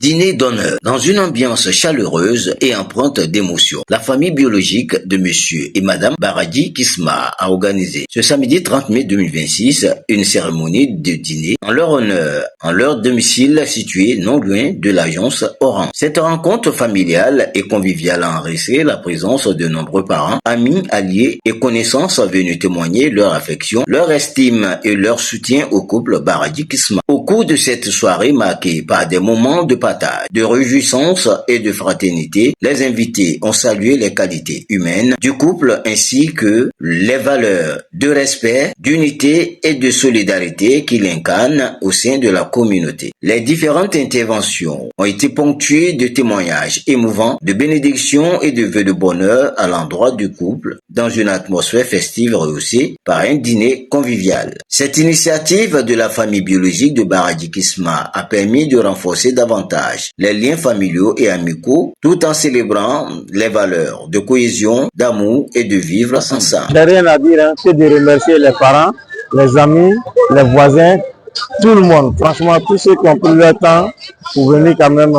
Dîner d'honneur dans une ambiance chaleureuse et empreinte d'émotion. La famille biologique de monsieur et madame Baradji Kisma a organisé ce samedi 30 mai 2026 une cérémonie de dîner en leur honneur, en leur domicile situé non loin de l'agence Orange. Cette rencontre familiale et conviviale a enregistré la présence de nombreux parents, amis, alliés et connaissances venus témoigner leur affection, leur estime et leur soutien au couple Baradji Kisma. Au cours de cette soirée marquée par des moments de partage, de réjouissance et de fraternité, les invités ont salué les qualités humaines du couple ainsi que les valeurs de respect, d'unité et de solidarité qu'il incarne au sein de la communauté. Les différentes interventions ont été ponctuées de témoignages émouvants, de bénédictions et de vœux de bonheur à l'endroit du couple dans une atmosphère festive rehaussée par un dîner convivial. Cette initiative de la famille biologique de Baradji Kisma a permis de renforcer davantage les liens familiaux et amicaux tout en célébrant les valeurs de cohésion, d'amour et de vivre ensemble. Je n'ai rien à dire que de remercier les parents, les amis, les voisins, tout le monde. Franchement, tous ceux qui ont pris leur temps pour venir quand même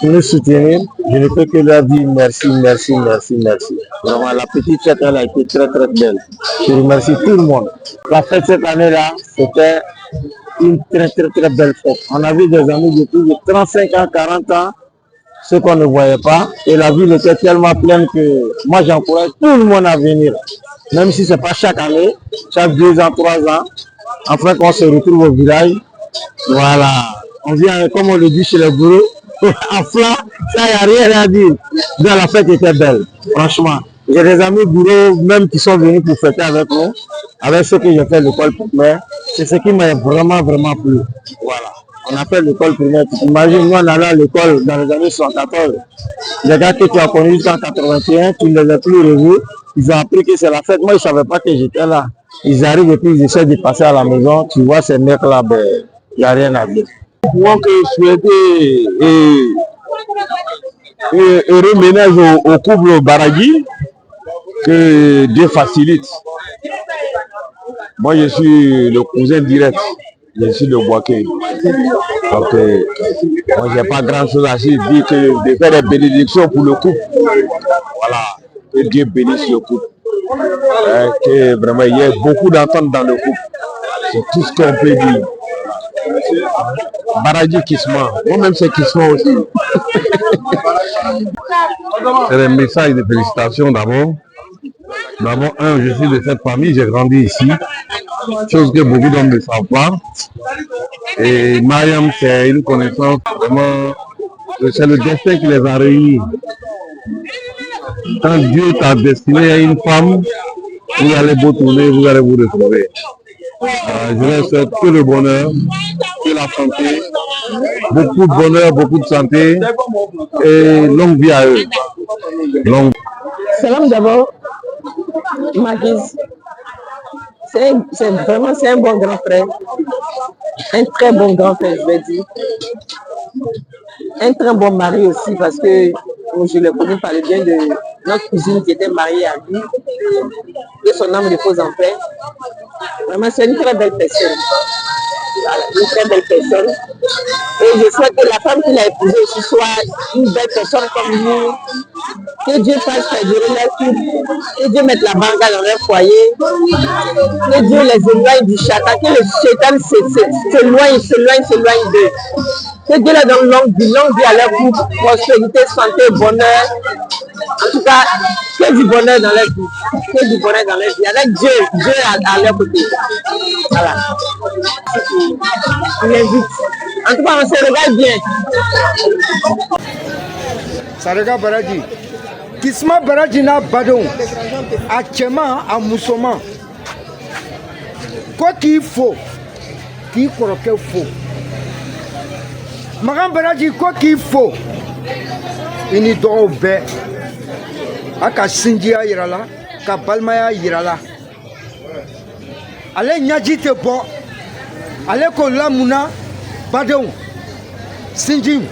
nous soutenir, je ne peux que leur dire merci, merci, merci, merci. Vraiment, la petite fête, elle a été très, très belle. Je remercie tout le monde. La fête cette année-là, c'était une très, très, très belle fête. On a vu des amis depuis 35 ans, 40 ans, ceux qu'on ne voyait pas. Et la ville était tellement pleine que moi, j'encourage tout le monde à venir. Même si ce n'est pas chaque année, chaque 2 ans, 3 ans, afin qu'on se retrouve au village. Voilà. On vient, comme on le dit chez les bourreaux, à flanc, ça, il n'y a rien à dire. Donc, la fête était belle, franchement. J'ai des amis bourreaux même qui sont venus pour fêter avec nous, avec ceux que j'ai fait l'école primaire. C'est ce qui m'a vraiment, vraiment plu. Voilà. On appelle l'école primaire. Tu t'imagines, nous, on allait à l'école dans les années 74. Les gars que tu as connus jusqu'en 81, tu ne les as plus revus. Ils ont appris que c'est la fête. Moi, ils ne savaient pas que j'étais là. Ils arrivent et puis ils essaient de passer à la maison. Tu vois, ces mecs-là, ben, il n'y a rien à dire. Moi, que je souhaitais heureux ménage au couple Baradji, que Dieu facilite. Moi, je suis le cousin direct. Je suis le Boaké. Donc, moi, je n'ai pas grand-chose à dire que de faire des bénédictions pour le couple. Voilà. Que Dieu bénisse le couple. Que vraiment, il y ait beaucoup d'entente dans le couple. C'est tout ce qu'on peut dire. Baradji Kisma. Moi-même, c'est Kisma aussi. C'est un message de félicitations d'abord. D'abord, je suis de cette famille, j'ai grandi ici. Chose que beaucoup d'hommes ne savent pas. Et Mariam, c'est une connaissance vraiment, c'est le destin qui les a réunis. Quand Dieu t'a destiné à une femme, vous allez vous tourner, vous allez vous retrouver. Je leur souhaite que le bonheur, que la santé, beaucoup de bonheur, beaucoup de santé et longue vie à eux. Salam d'abord, Maguise. C'est vraiment un bon grand frère. Un très bon grand frère, je vais dire. Un très bon mari aussi, parce que je l'ai connu par le bien de notre cousine qui était mariée à lui. Que son âme repose en paix. Vraiment, c'est une très belle personne. Voilà, une très belle personne. Et je souhaite que la femme qu'il a épousée aussi soit une belle personne comme lui. Que Dieu fasse perdurer leur couple. Que Dieu mette la banque dans leur foyer. Que Dieu les éloigne du châtain. Que le chétan s'éloigne d'eux. Que Dieu leur donne longue vie à leur couple. Prospérité, santé, bonheur. En tout cas, que du bonheur dans leur vie. Que du bonheur dans leur vie. Avec Dieu à leur côté. Voilà. On l'invite. En tout cas, on se regarde bien. Sarega Baradji. Kisma Baradji n'a badon. À Tchema, à Moussoman. Quoi qu'il faut, qu'il faut. Magan Baradji, quoi qu'il faut, il n'y doit pas. Aka Sindia Irala, Kabalmaya Irala. Allez, Nyadjite bon. Allez, Kola Mouna, Badon, Sinjim.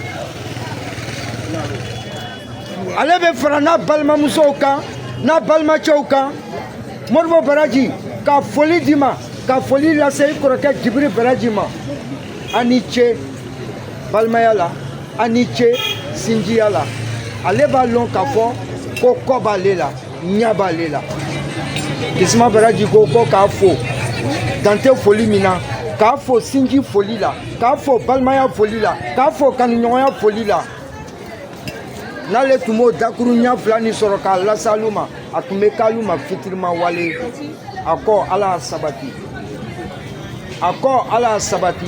Allez, Frana Balma Moussouka, Na Balma Chouka, Morvo Baradji, Ka Foli Dima, Ka Foli la Sey Koroka Djibri Baradjima, Aniche. balimaya la ani ce sinjiya la ale b'a lɔn k'a fɔ ko kɔ b'ale la ɲɛ b'ale la Kisma Baraji ko k'a fo dante foli min na k'a fo sinji foli la k'a fo balimaya foli la k'a fo kanuɲɔgɔnya foli la n'ale tun b'o dakuru ɲɛ fila nin sɔrɔ k'a lase alu ma a tun bɛ k'alu ma fitirima wale a kɔ ala y'a sabati a kɔ ala y'a sabati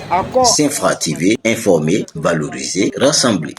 a kɔ Saint-Fra TV, informer, valoriser, rassembler.